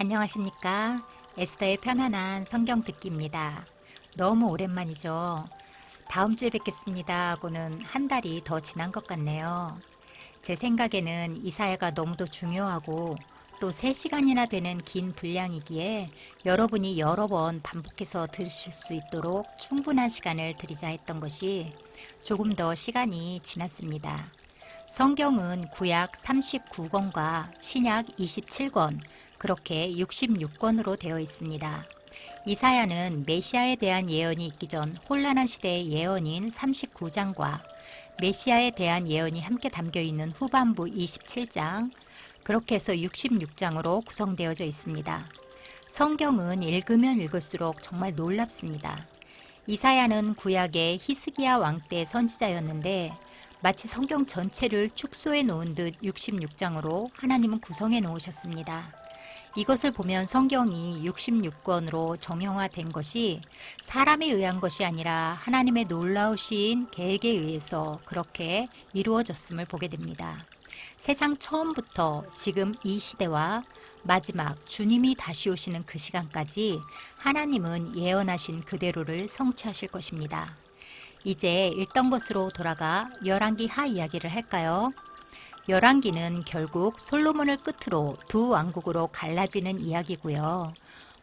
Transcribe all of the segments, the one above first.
안녕하십니까. 에스더의 편안한 성경 듣기입니다. 너무 오랜만이죠. 다음 주에 뵙겠습니다 하고는 한 달이 더 지난 것 같네요. 제 생각에는 이사야가 너무도 중요하고 또 3시간이나 되는 긴 분량이기에 여러분이 여러 번 반복해서 들으실 수 있도록 충분한 시간을 드리자 했던 것이 조금 더 시간이 지났습니다. 성경은 구약 39권과 신약 27권, 그렇게 66권으로 되어 있습니다. 이사야는 메시아에 대한 예언이 있기 전 혼란한 시대의 예언인 39장과 메시아에 대한 예언이 함께 담겨 있는 후반부 27장, 그렇게 해서 66장으로 구성되어져 있습니다. 성경은 읽으면 읽을수록 정말 놀랍습니다. 이사야는 구약의 히스기야 왕 때 선지자였는데 마치 성경 전체를 축소해 놓은 듯 66장으로 하나님은 구성해 놓으셨습니다. 이것을 보면 성경이 66권으로 정형화된 것이 사람에 의한 것이 아니라 하나님의 놀라우신 계획에 의해서 그렇게 이루어졌음을 보게 됩니다. 세상 처음부터 지금 이 시대와 마지막 주님이 다시 오시는 그 시간까지 하나님은 예언하신 그대로를 성취하실 것입니다. 이제 읽던 것으로 돌아가 열왕기 하 이야기를 할까요? 열왕기는 결국 솔로몬을 끝으로 두 왕국으로 갈라지는 이야기고요.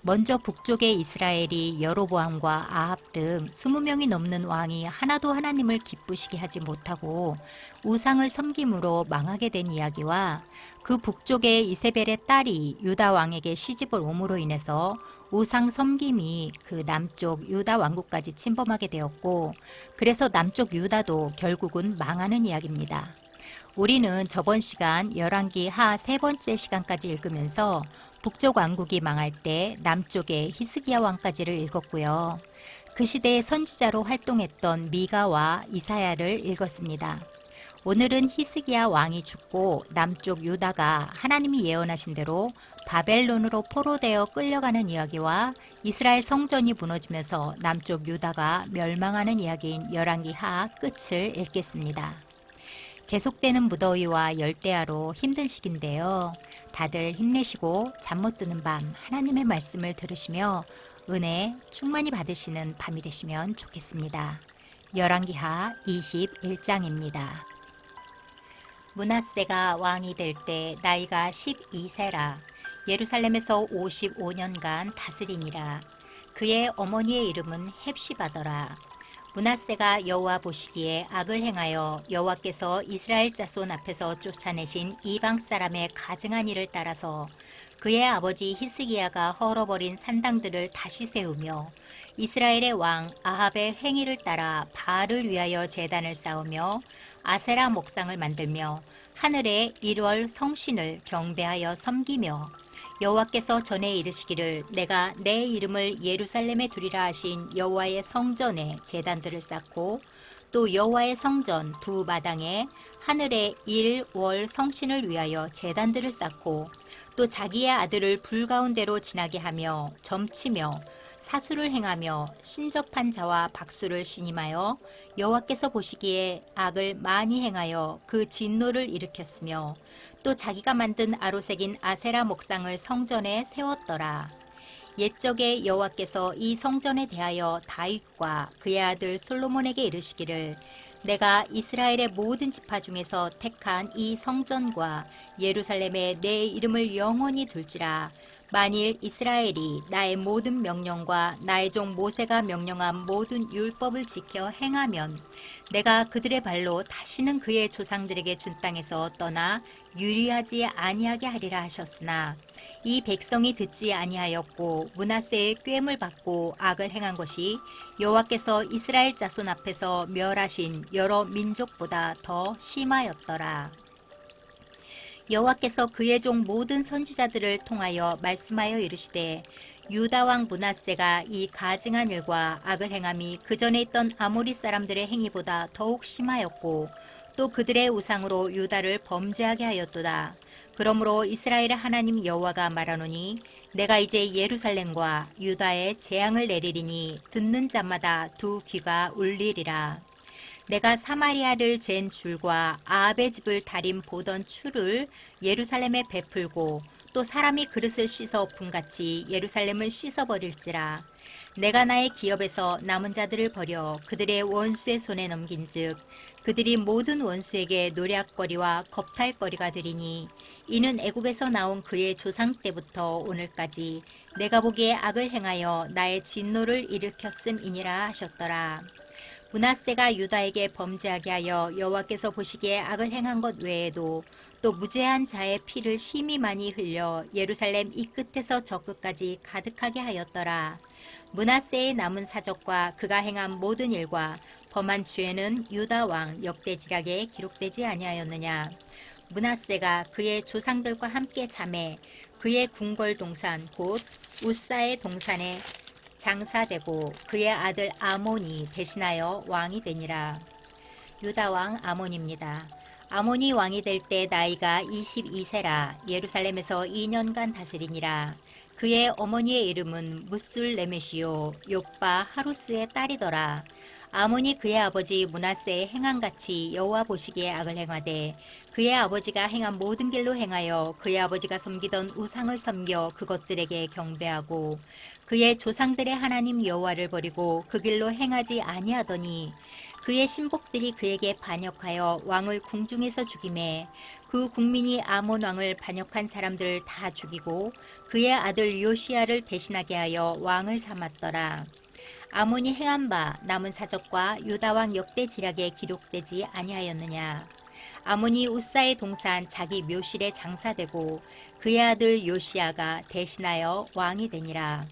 먼저 북쪽의 이스라엘이 여로보암과 아합 등 20명이 넘는 왕이 하나도 하나님을 기쁘시게 하지 못하고 우상을 섬김으로 망하게 된 이야기와 그 북쪽의 이세벨의 딸이 유다 왕에게 시집을 옴으로 인해서 우상 섬김이 그 남쪽 유다 왕국까지 침범하게 되었고, 그래서 남쪽 유다도 결국은 망하는 이야기입니다. 우리는 저번 시간 열왕기 하 3번째 시간까지 읽으면서 북쪽 왕국이 망할 때 남쪽의 히스기야 왕까지를 읽었고요. 그 시대의 선지자로 활동했던 미가와 이사야를 읽었습니다. 오늘은 히스기야 왕이 죽고 남쪽 유다가 하나님이 예언하신 대로 바벨론으로 포로되어 끌려가는 이야기와 이스라엘 성전이 무너지면서 남쪽 유다가 멸망하는 이야기인 열왕기 하 끝을 읽겠습니다. 계속되는 무더위와 열대야로 힘든 시기인데요. 다들 힘내시고 잠 못 드는 밤 하나님의 말씀을 들으시며 은혜 충만히 받으시는 밤이 되시면 좋겠습니다. 열왕기하 21장입니다. 므낫세가 왕이 될 때 나이가 12세라. 예루살렘에서 55년간 다스리니라. 그의 어머니의 이름은 헵시바더라. 므낫세가 여호와 보시기에 악을 행하여 여호와께서 이스라엘 자손 앞에서 쫓아내신 이방 사람의 가증한 일을 따라서 그의 아버지 히스기야가 헐어버린 산당들을 다시 세우며 이스라엘의 왕 아합의 행위를 따라 바알을 위하여 제단을 쌓으며 아세라 목상을 만들며 하늘의 1월 성신을 경배하여 섬기며 여호와께서 전에 이르시기를 내가 내 이름을 예루살렘에 두리라 하신 여호와의 성전에 제단들을 쌓고 또 여호와의 성전 두 마당에 하늘의 1월 성신을 위하여 제단들을 쌓고 또 자기의 아들을 불 가운데로 지나게 하며 점치며 사수를 행하며 신접한 자와 박수를 신임하여 여호와께서 보시기에 악을 많이 행하여 그 진노를 일으켰으며 또 자기가 만든 아로색인 아세라 목상을 성전에 세웠더라. 옛적에 여호와께서 이 성전에 대하여 다윗과 그의 아들 솔로몬에게 이르시기를 내가 이스라엘의 모든 지파 중에서 택한 이 성전과 예루살렘에 내 이름을 영원히 둘지라. 만일 이스라엘이 나의 모든 명령과 나의 종 모세가 명령한 모든 율법을 지켜 행하면 내가 그들의 발로 다시는 그의 조상들에게 준 땅에서 떠나 유리하지 아니하게 하리라 하셨으나 이 백성이 듣지 아니하였고 므낫세의 꾀임을 받고 악을 행한 것이 여호와께서 이스라엘 자손 앞에서 멸하신 여러 민족보다 더 심하였더라. 여호와께서 그의 종 모든 선지자들을 통하여 말씀하여 이르시되 유다 왕 므낫세가 이 가증한 일과 악을 행함이 그 전에 있던 아모리 사람들의 행위보다 더욱 심하였고 또 그들의 우상으로 유다를 범죄하게 하였도다. 그러므로 이스라엘의 하나님 여호와가 말하노니 내가 이제 예루살렘과 유다에 재앙을 내리리니 듣는 자마다 두 귀가 울리리라. 내가 사마리아를 잰 줄과 아합의 집을 다림 보던 추를 예루살렘에 베풀고 또 사람이 그릇을 씻어 엎음같이 예루살렘을 씻어버릴지라. 내가 나의 기업에서 남은 자들을 버려 그들의 원수의 손에 넘긴즉 그들이 모든 원수에게 노략거리와 겁탈거리가 되리니 이는 애굽에서 나온 그의 조상 때부터 오늘까지 내가 보기에 악을 행하여 나의 진노를 일으켰음이니라 하셨더라. 므낫세가 유다에게 범죄하게 하여 여호와께서 보시기에 악을 행한 것 외에도 또 무죄한 자의 피를 심히 많이 흘려 예루살렘 이 끝에서 저 끝까지 가득하게 하였더라. 므낫세의 남은 사적과 그가 행한 모든 일과 범한 죄는 유다 왕 역대지략에 기록되지 아니하였느냐. 므낫세가 그의 조상들과 함께 잠에 그의 궁궐 동산 곧 우사의 동산에 장사되고 그의 아들 아몬이 대신하여 왕이 되니라. 유다 왕 아몬입니다. 아몬이 왕이 될 때 나이가 22세라 예루살렘에서 2년간 다스리니라. 그의 어머니의 이름은 무술레메시요 요빠 하루스의 딸이더라. 아몬이 그의 아버지 므낫세의 행한같이 여호와 보시기에 악을 행하되 그의 아버지가 행한 모든 길로 행하여 그의 아버지가 섬기던 우상을 섬겨 그것들에게 경배하고 그의 조상들의 하나님 여호와를 버리고 그 길로 행하지 아니하더니 그의 신복들이 그에게 반역하여 왕을 궁중에서 죽이매 그 국민이 아몬 왕을 반역한 사람들을 다 죽이고 그의 아들 요시야를 대신하게 하여 왕을 삼았더라. 아몬이 행한 바 남은 사적과 유다 왕 역대 지략에 기록되지 아니하였느냐. 아몬이 우사의 동산 자기 묘실에 장사되고 그의 아들 요시야가 대신하여 왕이 되니라.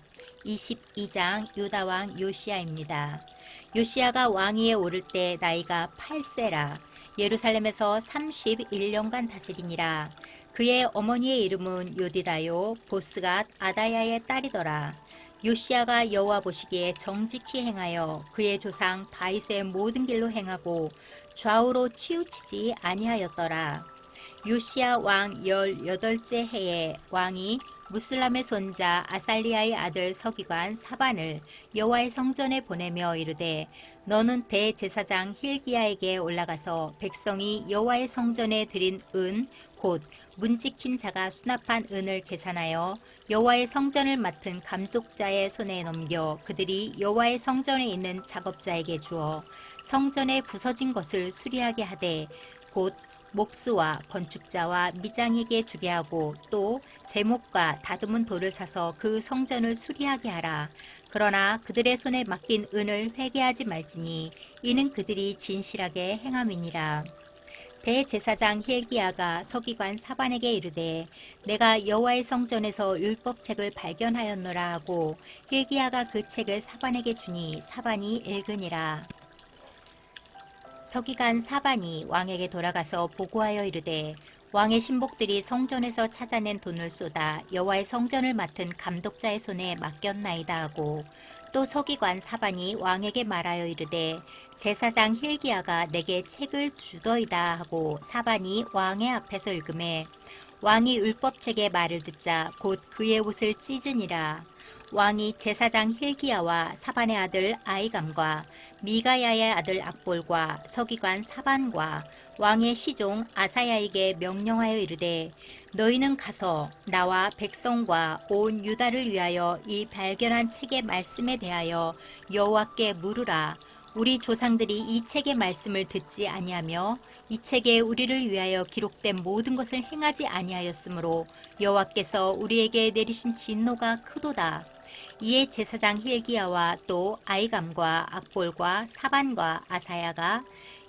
22장 유다 왕 요시야입니다. 요시야가 왕위에 오를 때 나이가 8세라 예루살렘에서 31년간 다스리니라. 그의 어머니의 이름은 요디다요 보스갓 아다야의 딸이더라. 요시야가 여호와 보시기에 정직히 행하여 그의 조상 다윗의 모든 길로 행하고 좌우로 치우치지 아니하였더라. 요시야 왕 18째 해에 왕이 무슬람의 손자 아살리아의 아들 서기관 사반을 여호와의 성전에 보내며 이르되 너는 대제사장 힐기야에게 올라가서 백성이 여호와의 성전에 드린 은 곧 문지킨 자가 수납한 은을 계산하여 여호와의 성전을 맡은 감독자의 손에 넘겨 그들이 여호와의 성전에 있는 작업자에게 주어 성전에 부서진 것을 수리하게 하되 곧 목수와 건축자와 미장에게 주게 하고 또 제목과 다듬은 돌을 사서 그 성전을 수리하게 하라. 그러나 그들의 손에 맡긴 은을 회개하지 말지니 이는 그들이 진실하게 행함이니라. 대제사장 힐기야가 서기관 사반에게 이르되 내가 여호와의 성전에서 율법책을 발견하였노라 하고 힐기야가 그 책을 사반에게 주니 사반이 읽으니라. 서기관 사반이 왕에게 돌아가서 보고하여 이르되 왕의 신복들이 성전에서 찾아낸 돈을 쏟아 여호와의 성전을 맡은 감독자의 손에 맡겼나이다 하고 또 서기관 사반이 왕에게 말하여 이르되 제사장 힐기야가 내게 책을 주더이다 하고 사반이 왕의 앞에서 읽음에 왕이 율법책의 말을 듣자 곧 그의 옷을 찢으니라. 왕이 제사장 힐기야와 사반의 아들 아이감과 미가야의 아들 악볼과 서기관 사반과 왕의 시종 아사야에게 명령하여 이르되 너희는 가서 나와 백성과 온 유다를 위하여 이 발견한 책의 말씀에 대하여 여호와께 물으라. 우리 조상들이 이 책의 말씀을 듣지 아니하며 이 책에 우리를 위하여 기록된 모든 것을 행하지 아니하였으므로 여호와께서 우리에게 내리신 진노가 크도다. 이에 제사장 힐기야와 또 아이감과 악볼과 사반과 아사야가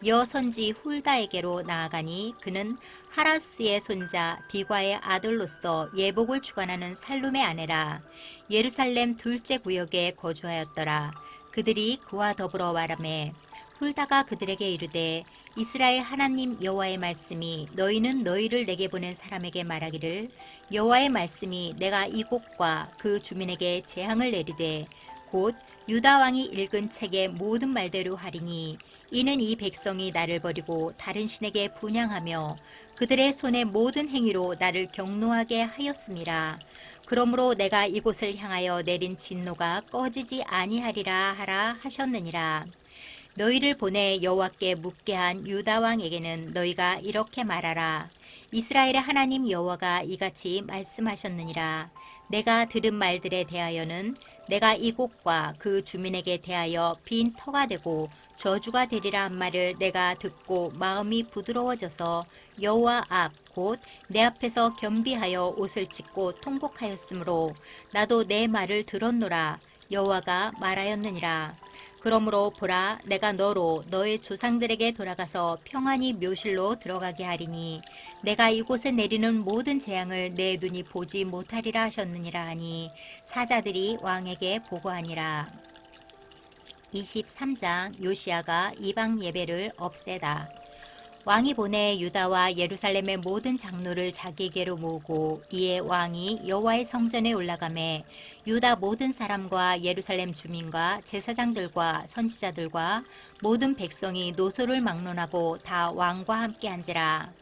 여선지 훌다에게로 나아가니 그는 하라스의 손자 디과의 아들로서 예복을 주관하는 살룸의 아내라. 예루살렘 둘째 구역에 거주하였더라. 그들이 그와 더불어 말하매 훌다가 그들에게 이르되 이스라엘 하나님 여호와의 말씀이 너희는 너희를 내게 보낸 사람에게 말하기를 여호와의 말씀이 내가 이곳과 그 주민에게 재앙을 내리되 곧 유다 왕이 읽은 책의 모든 말대로 하리니 이는 이 백성이 나를 버리고 다른 신에게 분향하며 그들의 손의 모든 행위로 나를 경노하게 하였음이라. 그러므로 내가 이곳을 향하여 내린 진노가 꺼지지 아니하리라 하라 하셨느니라. 너희를 보내 여호와께 묻게 한 유다 왕에게는 너희가 이렇게 말하라. 이스라엘의 하나님 여호와가 이같이 말씀하셨느니라. 내가 들은 말들에 대하여는 내가 이곳과 그 주민에게 대하여 빈 터가 되고 저주가 되리라 한 말을 내가 듣고 마음이 부드러워져서 여호와 앞 곧 내 앞에서 겸비하여 옷을 찢고 통곡하였으므로 나도 내 말을 들었노라. 여호와가 말하였느니라. 그러므로 보라, 내가 너로 너의 조상들에게 돌아가서 평안히 묘실로 들어가게 하리니 내가 이곳에 내리는 모든 재앙을 내 눈이 보지 못하리라 하셨느니라 하니 사자들이 왕에게 보고하니라. 23장 요시야가 이방 예배를 없애다. 왕이 보내 유다와 예루살렘의 모든 장로를 자기에게로 모으고 이에 왕이 여호와의 성전에 올라가매 유다 모든 사람과 예루살렘 주민과 제사장들과 선지자들과 모든 백성이 노소를 막론하고 다 왕과 함께 한지라.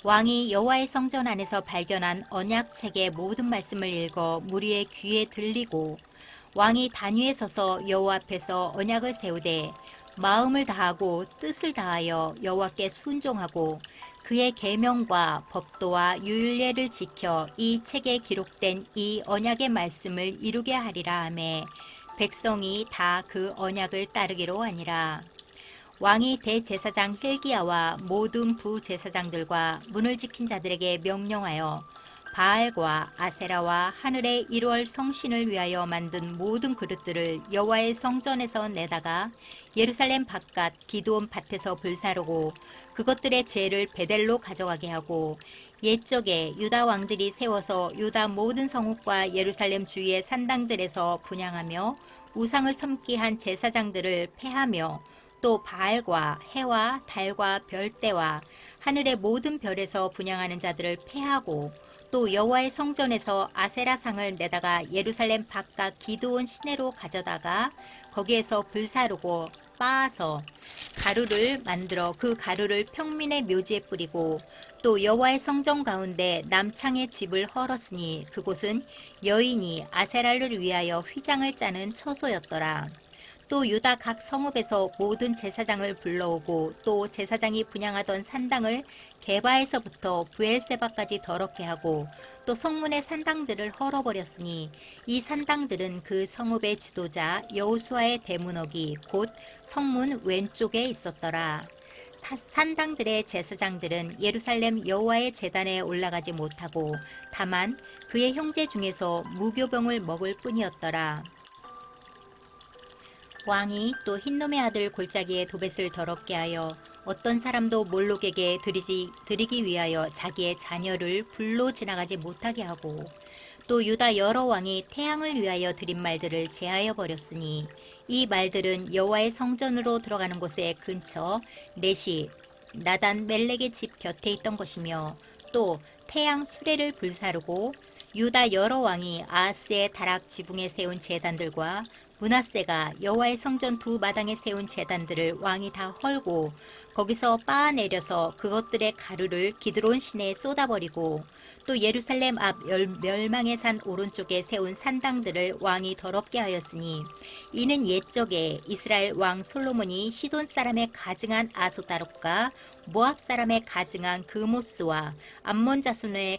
왕이 여호와의 성전 안에서 발견한 언약책의 모든 말씀을 읽어 무리의 귀에 들리고 왕이 단위에 서서 여호와 앞에서 언약을 세우되 마음을 다하고 뜻을 다하여 여호와께 순종하고 그의 계명과 법도와 율례를 지켜 이 책에 기록된 이 언약의 말씀을 이루게 하리라 하매 백성이 다 그 언약을 따르기로 하니라. 왕이 대제사장 hil기야와 모든 부제사장들과 문을 지킨 자들에게 명령하여 바알과 아세라와 하늘의 1월 성신을 위하여 만든 모든 그릇들을 여호와의 성전에서 내다가 예루살렘 바깥 기드온 밭에서 불사르고 그것들의 죄를 베델로 가져가게 하고 옛적에 유다 왕들이 세워서 유다 모든 성읍과 예루살렘 주위의 산당들에서 분향하며 우상을 섬기 한 제사장들을 패하며 또 바알과 해와 달과 별대와 하늘의 모든 별에서 분향하는 자들을 패하고 또 여호와의 성전에서 아세라상을 내다가 예루살렘 바깥 기드온 시내로 가져다가 거기에서 불사르고 빻아서 가루를 만들어 그 가루를 평민의 묘지에 뿌리고 또 여호와의 성전 가운데 남창의 집을 헐었으니 그곳은 여인이 아세라를 위하여 휘장을 짜는 처소였더라. 또 유다 각 성읍에서 모든 제사장을 불러오고 또 제사장이 분향하던 산당을 게바에서부터 브엘세바까지 더럽게 하고 또 성문의 산당들을 헐어버렸으니 이 산당들은 그 성읍의 지도자 여호수아의 대문옥이 곧 성문 왼쪽에 있었더라. 산당들의 제사장들은 예루살렘 여호와의 제단에 올라가지 못하고 다만 그의 형제 중에서 무교병을 먹을 뿐이었더라. 왕이 또 흰놈의 아들 골짜기에 도벳을 더럽게 하여 어떤 사람도 몰록에게 드리기 위하여 자기의 자녀를 불로 지나가지 못하게 하고 또 유다 여러 왕이 태양을 위하여 드린 말들을 제하여 버렸으니 이 말들은 여호와의 성전으로 들어가는 곳의 근처 넷이 나단 멜렉의 집 곁에 있던 것이며 또 태양 수레를 불사르고 유다 여러 왕이 아하스의 다락 지붕에 세운 제단들과 므낫세가 여호와의 성전 두 마당에 세운 제단들을 왕이 다 헐고 거기서 빻아내려서 그것들의 가루를 기드론 시내에 쏟아버리고 또 예루살렘 앞 멸망의 산 오른쪽에 세운 산당들을 왕이 더럽게 하였으니 이는 옛적에 이스라엘 왕 솔로몬이 시돈 사람의 가증한 아소다롯과 모압 사람의 가증한 그모스와 암몬 자손의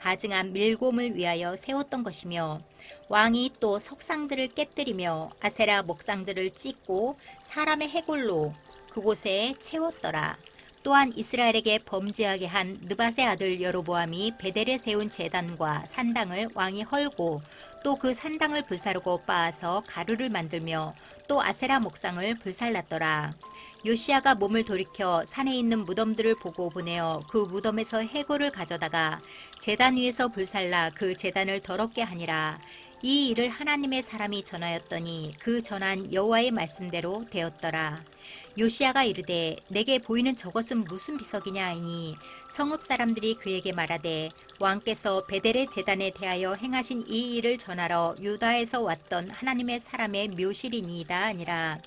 가증한 밀곰을 위하여 세웠던 것이며 왕이 또 석상들을 깨뜨리며 아세라 목상들을 찢고 사람의 해골로 그곳에 채웠더라. 또한 이스라엘에게 범죄하게 한 느밧의 아들 여로보암이 베델에 세운 제단과 산당을 왕이 헐고 또 그 산당을 불사르고 빻아서 가루를 만들며 또 아세라 목상을 불살랐더라. 요시야가 몸을 돌이켜 산에 있는 무덤들을 보고 보내어 그 무덤에서 해골을 가져다가 제단 위에서 불살라 그 제단을 더럽게 하니라. 이 일을 하나님의 사람이 전하였더니 그 전한 여호와의 말씀대로 되었더라. 요시야가 이르되 내게 보이는 저것은 무슨 비석이냐 하니 성읍 사람들이 그에게 말하되 왕께서 베델의 제단에 대하여 행하신 이 일을 전하러 유다에서 왔던 하나님의 사람의 묘실이니이다 아니라.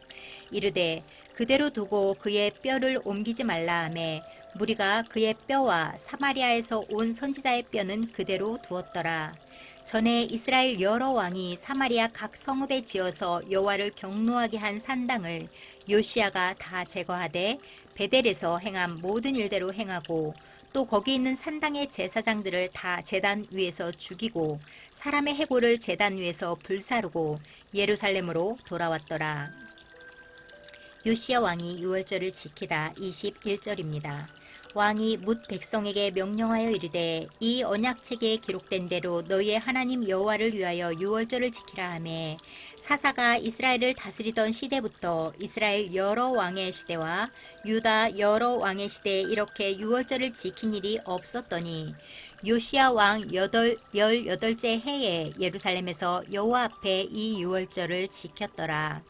이르되 그대로 두고 그의 뼈를 옮기지 말라 하매 무리가 그의 뼈와 사마리아에서 온 선지자의 뼈는 그대로 두었더라. 전에 이스라엘 여러 왕이 사마리아 각 성읍에 지어서 여호와를 경노하게 한 산당을 요시야가 다 제거하되 베델에서 행한 모든 일대로 행하고 또 거기 있는 산당의 제사장들을 다 제단 위에서 죽이고 사람의 해골을 제단 위에서 불사르고 예루살렘으로 돌아왔더라. 요시야 왕이 유월절을 지키다. 21절입니다. 왕이 뭇 백성에게 명령하여 이르되 이 언약책에 기록된 대로 너희의 하나님 여호와를 위하여 유월절을 지키라 하매 사사가 이스라엘을 다스리던 시대부터 이스라엘 여러 왕의 시대와 유다 여러 왕의 시대에 이렇게 유월절을 지킨 일이 없었더니 요시야 왕 18째 해에 예루살렘에서 여호와 앞에 이 유월절을 지켰더라.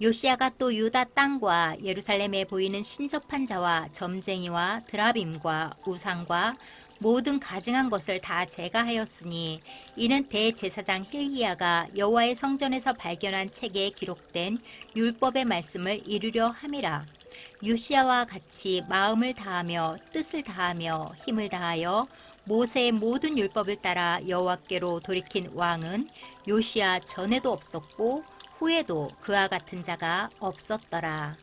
요시야가 또 유다 땅과 예루살렘에 보이는 신접한 자와 점쟁이와 드라빔과 우상과 모든 가증한 것을 다 제거하였으니 이는 대제사장 힐기야가 여호와의 성전에서 발견한 책에 기록된 율법의 말씀을 이루려 함이라. 요시야와 같이 마음을 다하며 뜻을 다하며 힘을 다하여 모세의 모든 율법을 따라 여호와께로 돌이킨 왕은 요시야 전에도 없었고 후에도 그와 같은 자가 없었더라.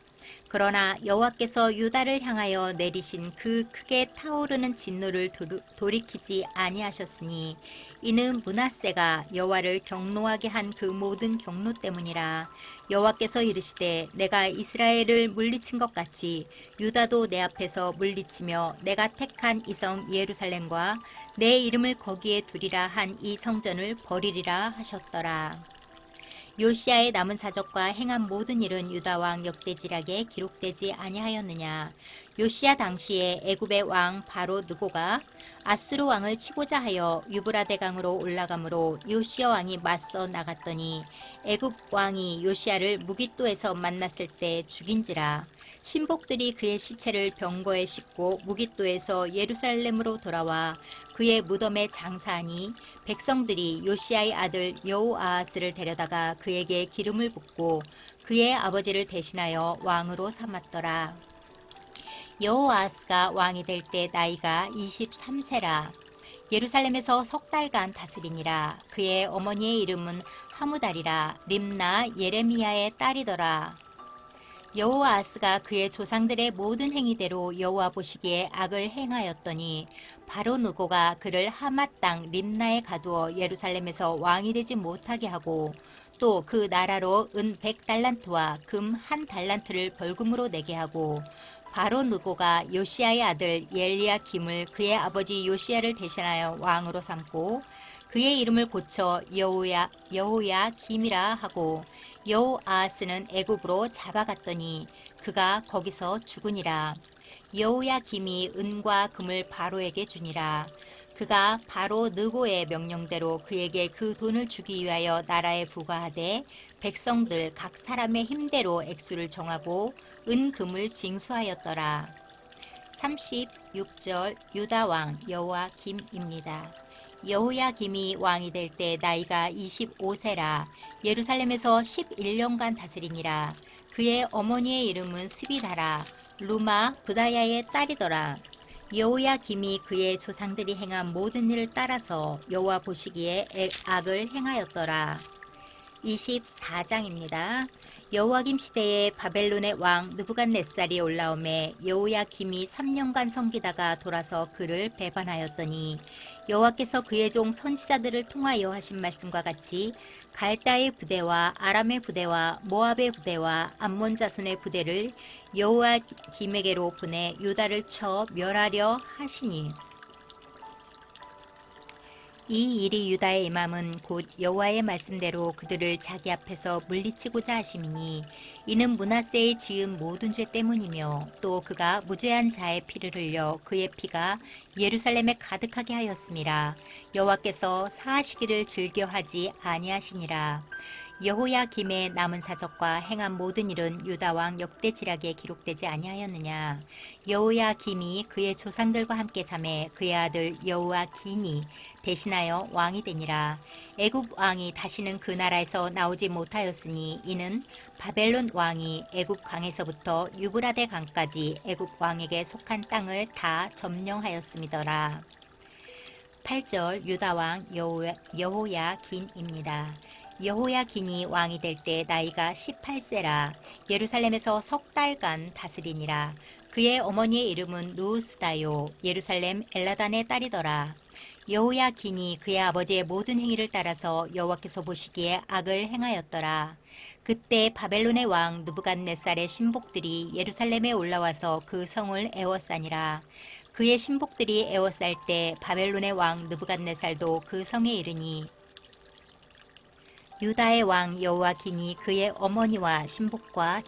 그러나 여호와께서 유다를 향하여 내리신 그 크게 타오르는 진노를 돌이키지 아니하셨으니 이는 므낫세가 여호와를 경노하게 한 그 모든 경노 때문이라. 여호와께서 이르시되 내가 이스라엘을 물리친 것 같이 유다도 내 앞에서 물리치며 내가 택한 이 성 예루살렘과 내 이름을 거기에 두리라 한 이 성전을 버리리라 하셨더라. 요시야의 남은 사적과 행한 모든 일은 유다 왕 역대지략에 기록되지 아니하였느냐. 요시야 당시에 애굽의 왕 바로 느고가 아수르 왕을 치고자 하여 유브라데 강으로 올라가므로 요시야 왕이 맞서 나갔더니 애굽 왕이 요시야를 무깃도에서 만났을 때 죽인지라. 신복들이 그의 시체를 병거에 싣고 무깃도에서 예루살렘으로 돌아와 그의 무덤에 장사하니 백성들이 요시야의 아들 여호아하스를 데려다가 그에게 기름을 붓고 그의 아버지를 대신하여 왕으로 삼았더라. 여호아하스가 왕이 될 때 나이가 23세라. 예루살렘에서 석 달간 다스리니라. 그의 어머니의 이름은 하무달이라. 림나 예레미야의 딸이더라. 여호아하스가 그의 조상들의 모든 행위대로 여호와 보시기에 악을 행하였더니 바로 느고가 그를 하맛 땅 림나에 가두어 예루살렘에서 왕이 되지 못하게 하고 또 그 나라로 은 100달란트와 금 1달란트를 벌금으로 내게 하고 바로 느고가 요시야의 아들 엘리야김을 그의 아버지 요시야를 대신하여 왕으로 삼고 그의 이름을 고쳐 여호야김이라 하고 여호아하스는 애굽으로 잡아갔더니 그가 거기서 죽으니라. 여호야김이 은과 금을 바로에게 주니라. 그가 바로 느고의 명령대로 그에게 그 돈을 주기 위하여 나라에 부과하되 백성들 각 사람의 힘대로 액수를 정하고 은금을 징수하였더라. 36절 유다 왕 여호야김입니다. 여호야김이 왕이 될 때 나이가 25세라. 예루살렘에서 11년간 다스리니라. 그의 어머니의 이름은 스비다라. 루마 부다야의 딸이더라. 여호야김이 그의 조상들이 행한 모든 일을 따라서 여호와 보시기에 악을 행하였더라. 24장입니다. 여호와김 시대에 바벨론의 왕 느부갓네살이 올라오매 여호야김이 3년간 섬기다가 돌아서 그를 배반하였더니 여호와께서 그의 종 선지자들을 통하여 하신 말씀과 같이 갈다의 부대와 아람의 부대와 모압의 부대와 암몬 자손의 부대를 여호야김에게로 보내 유다를 쳐 멸하려 하시니 이 일이 유다의 임함은 곧 여호와의 말씀대로 그들을 자기 앞에서 물리치고자 하심이니 이는 므낫세의 지은 모든 죄 때문이며 또 그가 무죄한 자의 피를 흘려 그의 피가 예루살렘에 가득하게 하였음이라. 여호와께서 사하시기를 즐겨하지 아니하시니라. 여호야김의 남은 사적과 행한 모든 일은 유다 왕 역대지략에 기록되지 아니하였느냐. 여호야김이 그의 조상들과 함께 잠에 그의 아들 여호야긴이 대신하여 왕이 되니라. 애굽 왕이 다시는 그 나라에서 나오지 못하였으니 이는 바벨론 왕이 애굽 강에서부터 유브라데 강까지 애굽 왕에게 속한 땅을 다 점령하였음이더라. 8절 유다왕 여호야긴입니다. 여호야긴이 왕이 될 때 나이가 18세라 예루살렘에서 석 달간 다스리니라. 그의 어머니의 이름은 누우스다요 예루살렘 엘라단의 딸이더라. 여호야긴이 그의 아버지의 모든 행위를 따라서 여호와께서 보시기에 악을 행하였더라. 그때 바벨론의 왕 느부갓네살의 신복들이 예루살렘에 올라와서 그 성을 에워싸니라. 그의 신복들이 에워쌀 때 바벨론의 왕 느부갓네살도 그 성에 이르니 유다의 왕 여호야긴이 그의 어머니와 신복과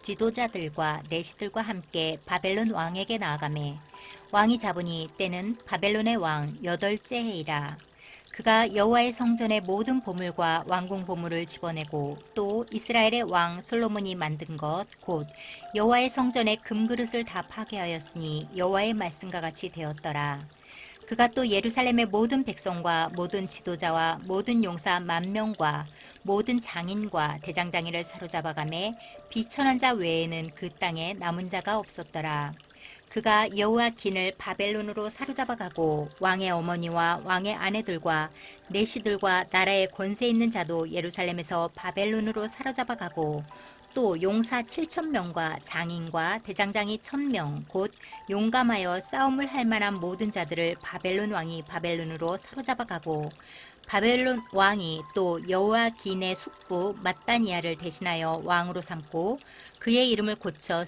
지도자들과 내시들과 함께 바벨론 왕에게 나아가매 왕이 잡으니 때는 바벨론의 왕 8째 해이라. 그가 여호와의 성전의 모든 보물과 왕궁 보물을 집어내고 또 이스라엘의 왕 솔로몬이 만든 것 곧 여호와의 성전의 금그릇을 다 파괴하였으니 여호와의 말씀과 같이 되었더라. 그가 또 예루살렘의 모든 백성과 모든 지도자와 모든 용사 10,000명과 모든 장인과 대장장이를 사로잡아가매 비천한 자 외에는 그 땅에 남은 자가 없었더라. 그가 여호야긴을 바벨론으로 사로잡아가고 왕의 어머니와 왕의 아내들과 내시들과 나라의 권세 있는 자도 예루살렘에서 바벨론으로 사로잡아가고 또 용사 7,000명과 장인과 대장장이 1,000명 곧 용감하여 싸움을 할 만한 모든 자들을 바벨론 왕이 바벨론으로 사로잡아가고 바벨론 왕이 또 여호야긴의 숙부 mat단이야를 대신하여 왕으로 삼고 그의 이름을 고쳐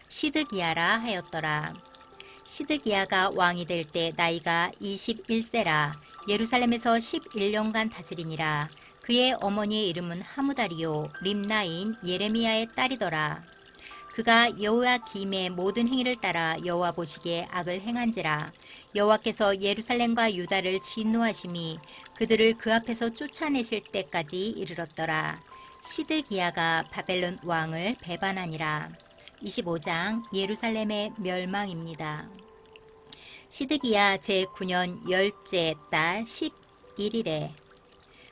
시드기야라 하였더라. 시드기야가 왕이 될 때 나이가 21세라 예루살렘에서 11년간 다스리니라. 그의 어머니의 이름은 하무다리요 림나인 예레미야의 딸이더라. 그가 여호야김의 모든 행위를 따라 여호와 보시기에 악을 행한지라. 여호와께서 예루살렘과 유다를 진노하심이 그들을 그 앞에서 쫓아내실 때까지 이르렀더라. 시드기야가 바벨론 왕을 배반하니라. 25장 예루살렘의 멸망입니다. 시드기야 제9년 10째 달 11일에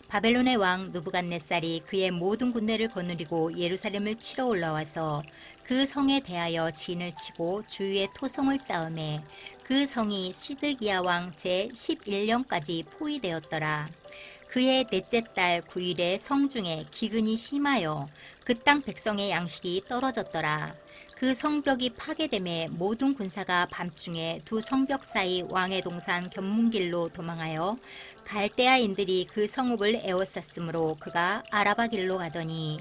바벨론의 왕 느부갓네살이 그의 모든 군대를 거느리고 예루살렘을 치러 올라와서 그 성에 대하여 진을 치고 주위에 토성을 쌓음에 그 성이 시드기야 왕 제11년까지 포위되었더라. 그의 넷째 달 9일에 성중에 기근이 심하여 그 땅 백성의 양식이 떨어졌더라. 그 성벽이 파괴됨에 모든 군사가 밤중에 두 성벽 사이 왕의 동산 견문길로 도망하여 갈대아인들이 그 성읍을 에워쌌으므로 그가 아라바 길로 가더니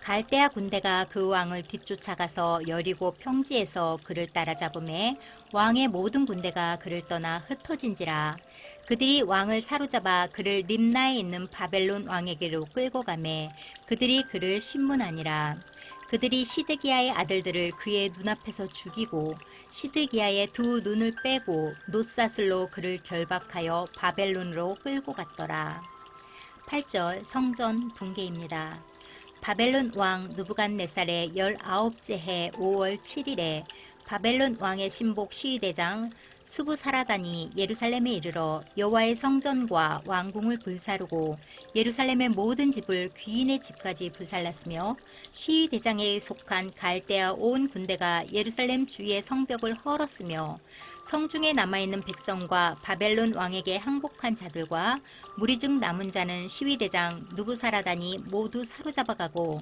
갈대아 군대가 그 왕을 뒤쫓아가서 여리고 평지에서 그를 따라잡음에 왕의 모든 군대가 그를 떠나 흩어진지라. 그들이 왕을 사로잡아 그를 림나에 있는 바벨론 왕에게로 끌고 가매 그들이 그를 신문하니라. 그들이 시드기야의 아들들을 그의 눈앞에서 죽이고 시드기야의 두 눈을 빼고 놋사슬로 그를 결박하여 바벨론으로 끌고 갔더라. 8절 성전 붕괴입니다. 바벨론 왕 느부갓네살의 19째 해 5월 7일에 바벨론 왕의 신복 시위대장 수부사라단이 예루살렘에 이르러 여호와의 성전과 왕궁을 불사르고 예루살렘의 모든 집을 귀인의 집까지 불살랐으며 시위대장에 속한 갈대아 온 군대가 예루살렘 주위의 성벽을 헐었으며 성중에 남아있는 백성과 바벨론 왕에게 항복한 자들과 무리 중 남은 자는 시위대장 누부사라단이 모두 사로잡아가고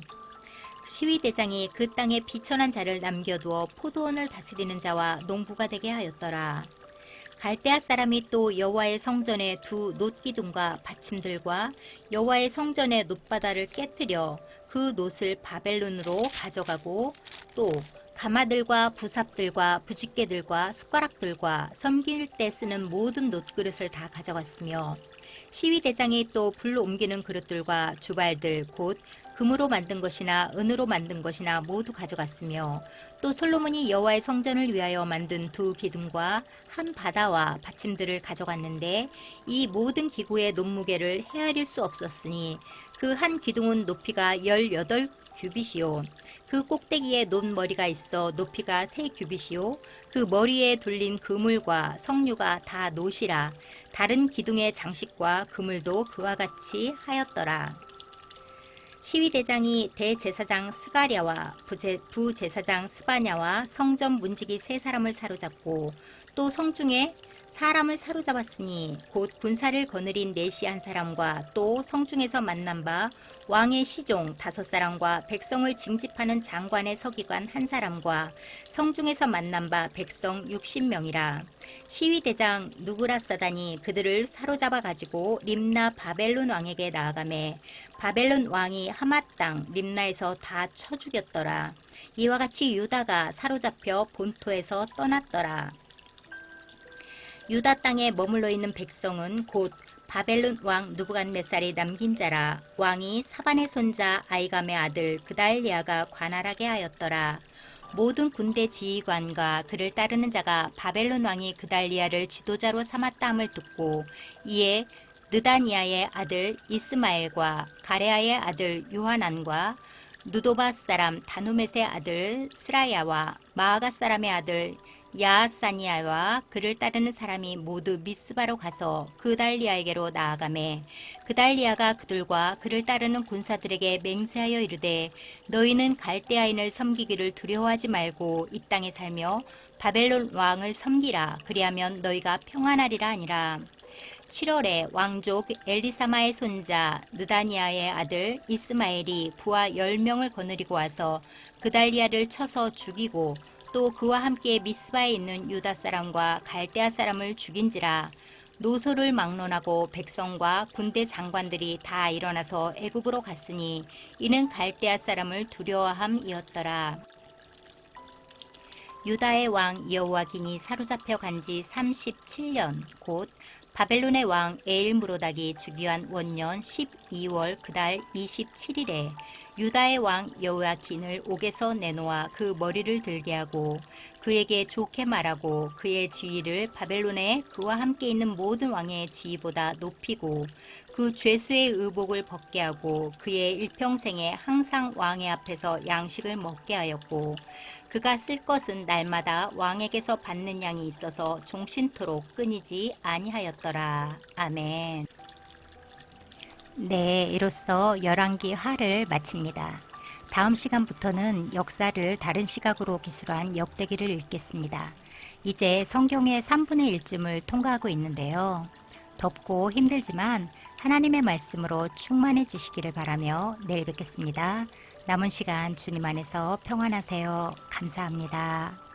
시위대장이 그 땅에 비천한 자를 남겨두어 포도원을 다스리는 자와 농부가 되게 하였더라. 갈대아 사람이 또 여호와의 성전의 두 놋기둥과 받침들과 여호와의 성전의 놋바다를 깨뜨려 그 놋을 바벨론으로 가져가고 또 가마들과 부삽들과 부집개들과 숟가락들과 섬길 때 쓰는 모든 놋그릇을 다 가져갔으며 시위대장이 또 불로 옮기는 그릇들과 주발들 곧 금으로 만든 것이나 은으로 만든 것이나 모두 가져갔으며 또 솔로몬이 여호와의 성전을 위하여 만든 두 기둥과 한 바다와 받침들을 가져갔는데 이 모든 기구의 논무게를 헤아릴 수 없었으니 그 한 기둥은 높이가 18규빗이요 그 꼭대기에 논머리가 있어 높이가 3규빗이요 그 머리에 둘린 그물과 석류가 다 놋이라. 다른 기둥의 장식과 그물도 그와 같이 하였더라. 시위대장이 대제사장 스가랴와 부제사장 스바냐와 성전 문지기 3사람을 사로잡고 또 성중에 사람을 사로잡았으니 곧 군사를 거느린 내시 한 사람과 또 성중에서 만난 바 왕의 시종 5사람과 백성을 징집하는 장관의 서기관 한 사람과 성중에서 만난 바 백성 60명이라. 시위대장 누브라사단이 그들을 사로잡아 가지고 림나 바벨론 왕에게 나아가매 바벨론 왕이 하맛 땅 림나에서 다 쳐 죽였더라. 이와 같이 유다가 사로잡혀 본토에서 떠났더라. 유다 땅에 머물러 있는 백성은 곧 바벨론 왕 느부갓네살이 남긴 자라. 왕이 사반의 손자 아이감의 아들 그달리아가 관할하게 하였더라. 모든 군대 지휘관과 그를 따르는 자가 바벨론 왕이 그달리아를 지도자로 삼았다함을 듣고 이에 느다니아의 아들 이스마엘과 가레아의 아들 요하난과 누도바 사람 다누멧의 아들 스라야와 마아가 사람의 아들 야사니아와 그를 따르는 사람이 모두 미스바로 가서 그달리아에게로 나아가매 그달리아가 그들과 그를 따르는 군사들에게 맹세하여 이르되 너희는 갈대아인을 섬기기를 두려워하지 말고 이 땅에 살며 바벨론 왕을 섬기라. 그리하면 너희가 평안하리라 하니라. 7월에 왕족 엘리사마의 손자 느다니아의 아들 이스마엘이 부하 10명을 거느리고 와서 그달리아를 쳐서 죽이고 또 그와 함께 미스바에 있는 유다 사람과 갈대아 사람을 죽인지라. 노소를 막론하고 백성과 군대 장관들이 다 일어나서 애굽으로 갔으니 이는 갈대아 사람을 두려워함이었더라. 유다의 왕 여호와긴이 사로잡혀 간 지 37년 곧 바벨론의 왕 에일무로닥이 즉위한 원년 12월 그달 27일에 유다의 왕 여호야긴을 옥에서 내놓아 그 머리를 들게 하고 그에게 좋게 말하고 그의 지위를 바벨론에 그와 함께 있는 모든 왕의 지위보다 높이고 그 죄수의 의복을 벗게 하고 그의 일평생에 항상 왕의 앞에서 양식을 먹게 하였고 그가 쓸 것은 날마다 왕에게서 받는 양이 있어서 종신토록 끊이지 아니하였더라. 아멘. 네, 이로써 열왕기 하를 마칩니다. 다음 시간부터는 역사를 다른 시각으로 기술한 역대기를 읽겠습니다. 이제 성경의 3분의 1쯤을 통과하고 있는데요. 덥고 힘들지만 하나님의 말씀으로 충만해지시기를 바라며 내일 뵙겠습니다. 남은 시간 주님 안에서 평안하세요. 감사합니다.